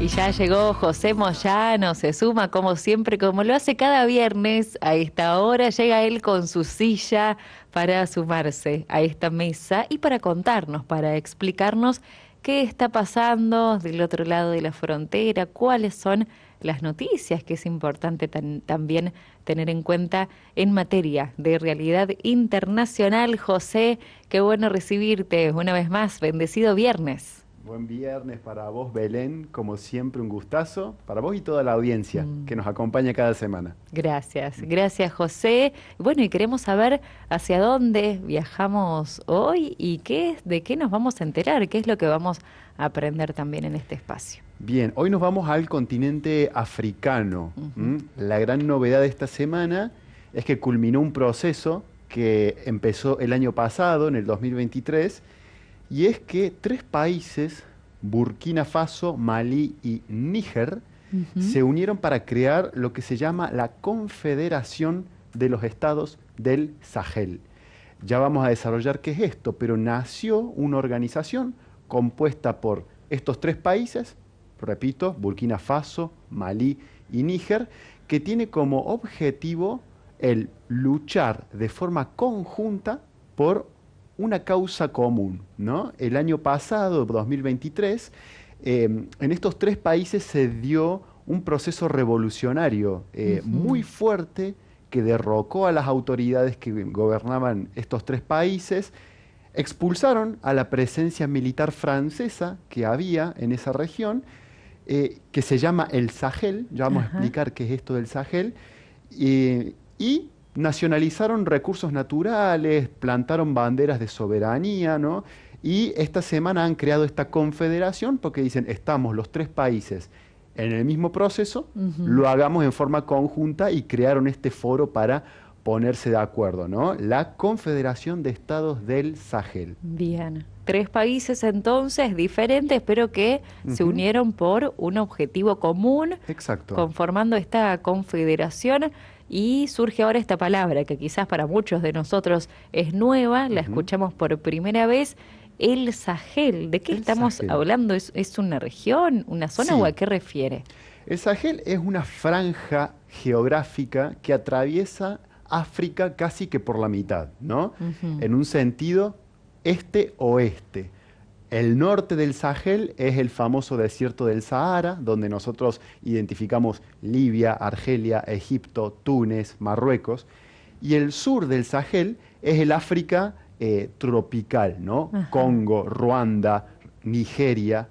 Y ya llegó José Moyano, se suma como siempre, como lo hace cada viernes a esta hora, llega él con su silla para sumarse a esta mesa y para contarnos, para explicarnos qué está pasando del otro lado de la frontera, cuáles son las noticias que es importante también tener en cuenta en materia de realidad internacional. José, qué bueno recibirte una vez más, bendecido viernes. Buen viernes para vos, Belén, como siempre un gustazo, para vos y toda la audiencia que nos acompaña cada semana. Gracias, gracias José. Bueno, y queremos saber hacia dónde viajamos hoy y de qué nos vamos a enterar, qué es lo que vamos a aprender también en este espacio. Bien, hoy nos vamos al continente africano. La gran novedad de esta semana es que culminó un proceso que empezó el año pasado, en el 2023, y es que tres países, Burkina Faso, Malí y Níger, se unieron para crear lo que se llama la Confederación de los Estados del Sahel. Ya vamos a desarrollar qué es esto, pero nació una organización compuesta por estos tres países, repito, Burkina Faso, Malí y Níger, que tiene como objetivo el luchar de forma conjunta por una causa común, ¿no? El año pasado, 2023, en estos tres países se dio un proceso revolucionario muy fuerte que derrocó a las autoridades que gobernaban estos tres países, expulsaron a la presencia militar francesa que había en esa región, que se llama el Sahel, ya vamos a explicar qué es esto del Sahel, y nacionalizaron recursos naturales, plantaron banderas de soberanía, ¿no? Y esta semana han creado esta confederación porque dicen, estamos los tres países en el mismo proceso, lo hagamos en forma conjunta y crearon este foro para ponerse de acuerdo, ¿no? La Confederación de Estados del Sahel. Bien, tres países entonces diferentes, pero que se unieron por un objetivo común, Exacto. conformando esta confederación. Y surge ahora esta palabra que quizás para muchos de nosotros es nueva, la escuchamos por primera vez, el Sahel. ¿De qué estamos hablando? ¿Es una región, una zona o a qué refiere? El Sahel es una franja geográfica que atraviesa África casi que por la mitad, ¿no? En un sentido este-oeste. El norte del Sahel es el famoso desierto del Sahara, donde nosotros identificamos Libia, Argelia, Egipto, Túnez, Marruecos. Y el sur del Sahel es el África tropical, ¿no? Congo, Ruanda, Nigeria.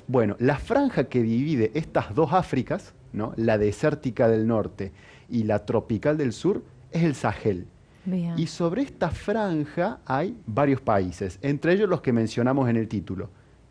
Bueno, la franja que divide estas dos Áfricas, ¿no? La desértica del norte y la tropical del sur, es el Sahel. Bien. Y sobre esta franja hay varios países, entre ellos los que mencionamos en el título: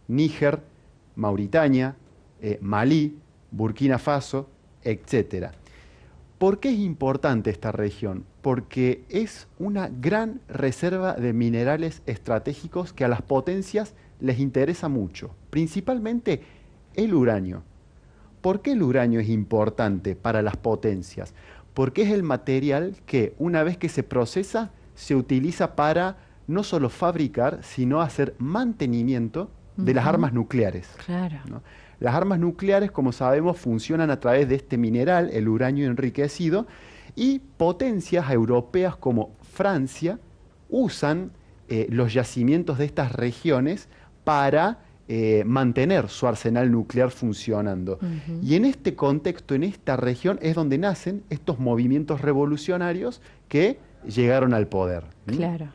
Níger, Mauritania, Malí, Burkina Faso, etc. ¿Por qué es importante esta región? Porque es una gran reserva de minerales estratégicos que a las potencias les interesa mucho, principalmente el uranio. ¿Por qué el uranio es importante para las potencias? Porque es el material que, una vez que se procesa, se utiliza para no solo fabricar, sino hacer mantenimiento de las armas nucleares. Claro. ¿No? Las armas nucleares, como sabemos, funcionan a través de este mineral, el uranio enriquecido, y potencias europeas como Francia usan los yacimientos de estas regiones para mantener su arsenal nuclear funcionando. Y en este contexto, en esta región, es donde nacen estos movimientos revolucionarios que llegaron al poder. Claro.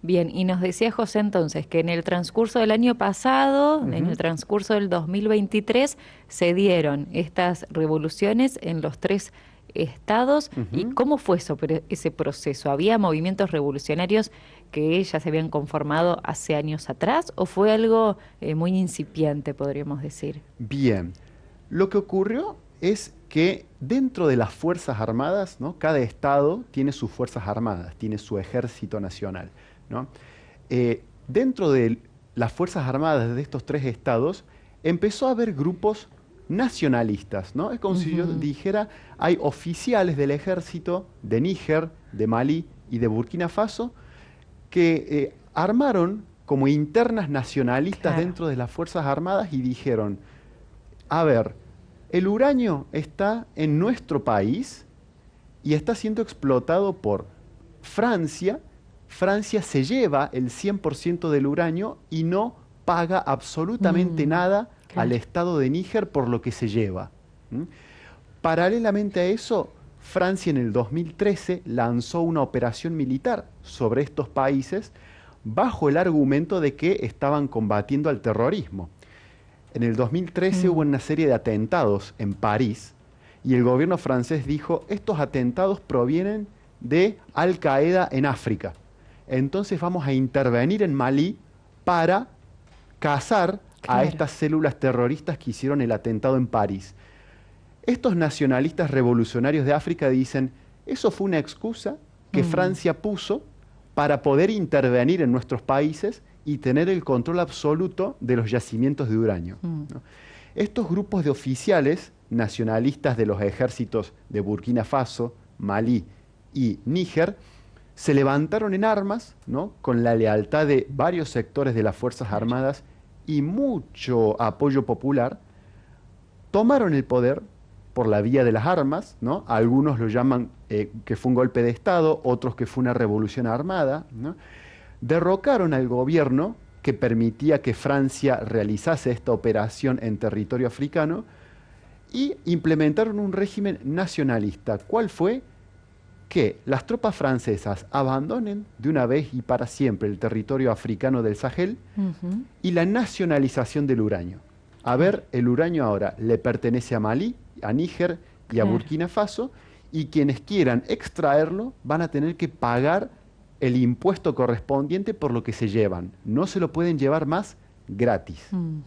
Bien, y nos decía José entonces que en el transcurso del año pasado, en el transcurso del 2023, se dieron estas revoluciones en los tres estados. ¿Y cómo fue ese proceso? ¿Había movimientos revolucionarios que ya se habían conformado hace años atrás o fue algo muy incipiente, podríamos decir? Bien, lo que ocurrió es que dentro de las Fuerzas Armadas, ¿no? Cada estado tiene sus Fuerzas Armadas, tiene su ejército nacional, ¿no? Dentro de las Fuerzas Armadas de estos tres estados empezó a haber grupos nacionalistas, ¿no? Es como si yo dijera, hay oficiales del ejército de Níger, de Malí y de Burkina Faso que armaron como internas nacionalistas dentro de las Fuerzas Armadas y dijeron, A ver, el uranio está en nuestro país y está siendo explotado por Francia. Francia se lleva el 100% del uranio y no paga absolutamente nada al Claro. Estado de Níger por lo que se lleva. ¿Mm? Paralelamente a eso, Francia en el 2013 lanzó una operación militar sobre estos países bajo el argumento de que estaban combatiendo al terrorismo. En el 2013 hubo Mm, una serie de atentados en París y el gobierno francés dijo, estos atentados provienen de Al Qaeda en África. Entonces vamos a intervenir en Malí para cazar a claro. estas células terroristas que hicieron el atentado en París. Estos nacionalistas revolucionarios de África dicen, eso fue una excusa que Mm, Francia puso para poder intervenir en nuestros países y tener el control absoluto de los yacimientos de uranio, mm, ¿no? Estos grupos de oficiales nacionalistas de los ejércitos de Burkina Faso, Malí y Níger se levantaron en armas, ¿no? Con la lealtad de varios sectores de las Fuerzas claro. Armadas y mucho apoyo popular, tomaron el poder por la vía de las armas, ¿no? Algunos lo llaman que fue un golpe de Estado, otros que fue una revolución armada, ¿no? Derrocaron al gobierno que permitía que Francia realizase esta operación en territorio africano y implementaron un régimen nacionalista. ¿Cuál fue? Que las tropas francesas abandonen de una vez y para siempre el territorio africano del Sahel Ujú, y la nacionalización del uranio. A claro, ver, el uranio ahora le pertenece a Malí, a Níger y a claro. Burkina Faso, y quienes quieran extraerlo van a tener que pagar el impuesto correspondiente por lo que se llevan. No se lo pueden llevar más gratis. Mm,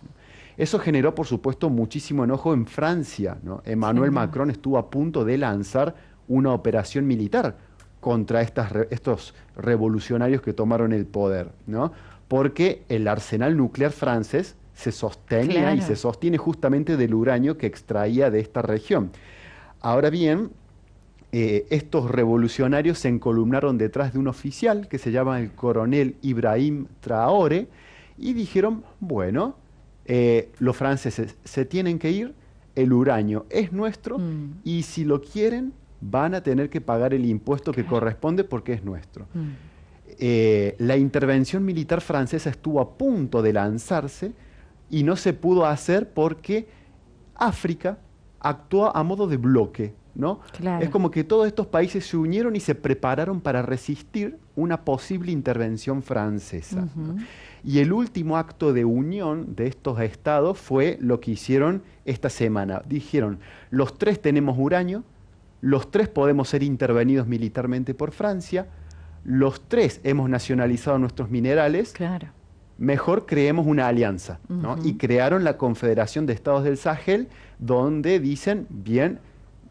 Eso generó, por supuesto, muchísimo enojo en Francia, ¿no? Emmanuel sin duda. Macron estuvo a punto de lanzar una operación militar contra estos revolucionarios que tomaron el poder, ¿no? Porque el arsenal nuclear francés se sostenía y se Claro. sostiene justamente del uranio que extraía de esta región. Ahora bien, estos revolucionarios se encolumnaron detrás de un oficial que se llama el coronel Ibrahim Traoré y dijeron, bueno, los franceses se tienen que ir, el uranio es nuestro Mm, y si lo quieren van a tener que pagar el impuesto que claro. corresponde porque es nuestro. Mm, La intervención militar francesa estuvo a punto de lanzarse y no se pudo hacer porque África actuó a modo de bloque, ¿no? Es claro. como que todos estos países se unieron y se prepararon para resistir una posible intervención francesa, ¿no? Ujú, Y el último acto de unión de estos estados fue lo que hicieron esta semana. Dijeron, los tres tenemos uranio, los tres podemos ser intervenidos militarmente por Francia, los tres hemos nacionalizado nuestros minerales, claro. mejor creemos una alianza, ¿no? Y Ujú, crearon la Confederación de Estados del Sahel, donde dicen, bien,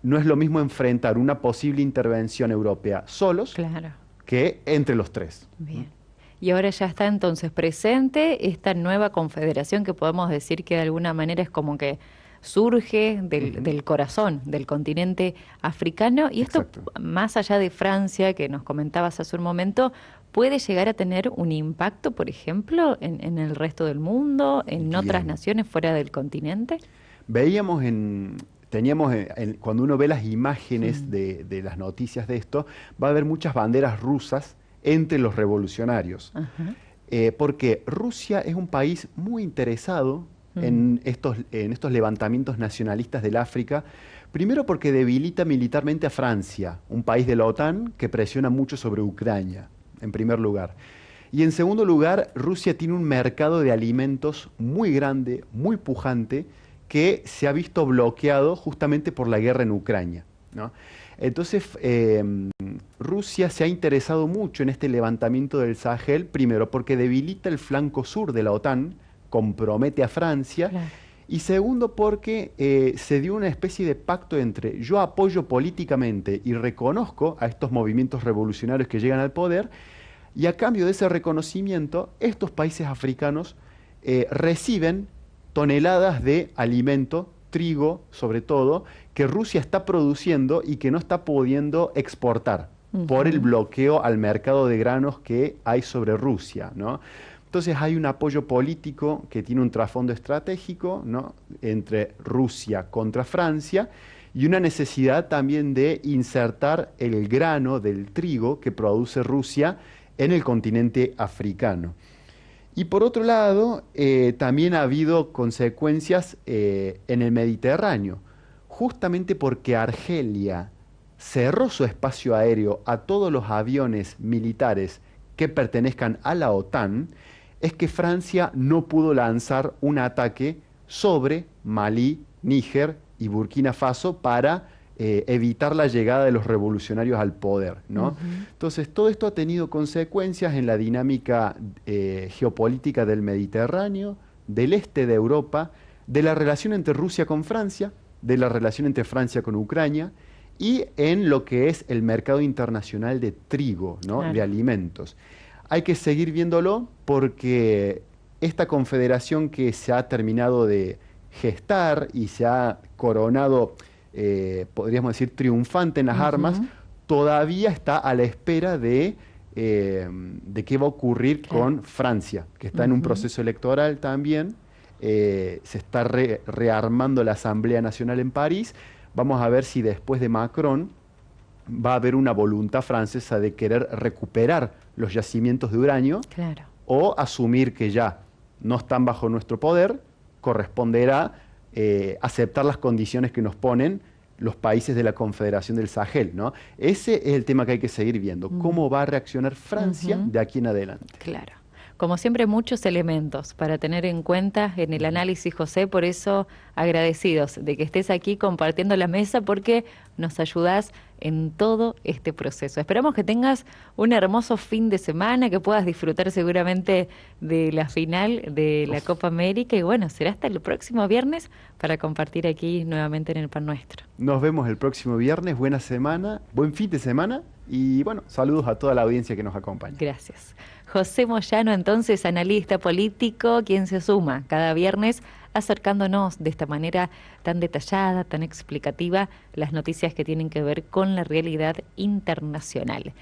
no es lo mismo enfrentar una posible intervención europea solos claro. que entre los tres. Bien. Y ahora ya está entonces presente esta nueva confederación que podemos decir que de alguna manera es como que surge Ujú, del corazón del continente africano. Y esto, exacto. más allá de Francia, que nos comentabas hace un momento, puede llegar a tener un impacto, por ejemplo, en el resto del mundo, en otras Bien. naciones fuera del continente. Veíamos teníamos, cuando uno ve las imágenes Mm, de las noticias de esto, va a haber muchas banderas rusas entre los revolucionarios. ajá, Porque Rusia es un país muy interesado mm, en estos levantamientos nacionalistas del África, primero porque debilita militarmente a Francia, un país de la OTAN que presiona mucho sobre Ucrania, en primer lugar. Y en segundo lugar, Rusia tiene un mercado de alimentos muy grande, muy pujante, que se ha visto bloqueado justamente por la guerra en Ucrania, ¿no? Entonces, Rusia se ha interesado mucho en este levantamiento del Sahel, primero porque debilita el flanco sur de la OTAN, compromete a Francia, claro. y segundo porque se dio una especie de pacto entre yo apoyo políticamente y reconozco a estos movimientos revolucionarios que llegan al poder, y a cambio de ese reconocimiento, estos países africanos reciben toneladas de alimento, trigo sobre todo, que Rusia está produciendo y que no está pudiendo exportar por el Ujú, bloqueo al mercado de granos que hay sobre Rusia, ¿no? Entonces hay un apoyo político que tiene un trasfondo estratégico, ¿no?, entre Rusia contra Francia, y una necesidad también de insertar el grano del trigo que produce Rusia en el continente africano. Y por otro lado, también ha habido consecuencias en el Mediterráneo, justamente porque Argelia cerró su espacio aéreo a todos los aviones militares que pertenezcan a la OTAN, es que Francia no pudo lanzar un ataque sobre Malí, Níger y Burkina Faso para evitar la llegada de los revolucionarios al poder, ¿no? Entonces, todo esto ha tenido consecuencias en la dinámica geopolítica del Mediterráneo, del este de Europa, de la relación entre Rusia con Francia, de la relación entre Francia con Ucrania, y en lo que es el mercado internacional de trigo, ¿no?, Claro. de alimentos. Hay que seguir viéndolo porque esta confederación que se ha terminado de gestar y se ha coronado, podríamos decir, triunfante en las armas, todavía está a la espera de qué va a ocurrir Claro. con Francia, que está en un proceso electoral también. Se está rearmando la Asamblea Nacional en París. Vamos a ver si después de Macron va a haber una voluntad francesa de querer recuperar los yacimientos de uranio, Claro. o asumir que ya no están bajo nuestro poder. Corresponderá aceptar las condiciones que nos ponen los países de la Confederación del Sahel, ¿no? Ese es el tema que hay que seguir viendo. ¿Cómo va a reaccionar Francia de aquí en adelante? Claro. Como siempre, muchos elementos para tener en cuenta en el análisis, José, por eso agradecidos de que estés aquí compartiendo la mesa, porque nos ayudás en todo este proceso. Esperamos que tengas un hermoso fin de semana, que puedas disfrutar seguramente de la final de la Copa América, y bueno, será hasta el próximo viernes para compartir aquí nuevamente en el Pan Nuestro. Nos vemos el próximo viernes. Buena semana, buen fin de semana, y bueno, saludos a toda la audiencia que nos acompaña. Gracias. José Moyano, entonces, analista político, quien se suma cada viernes acercándonos de esta manera tan detallada, tan explicativa, las noticias que tienen que ver con la realidad internacional.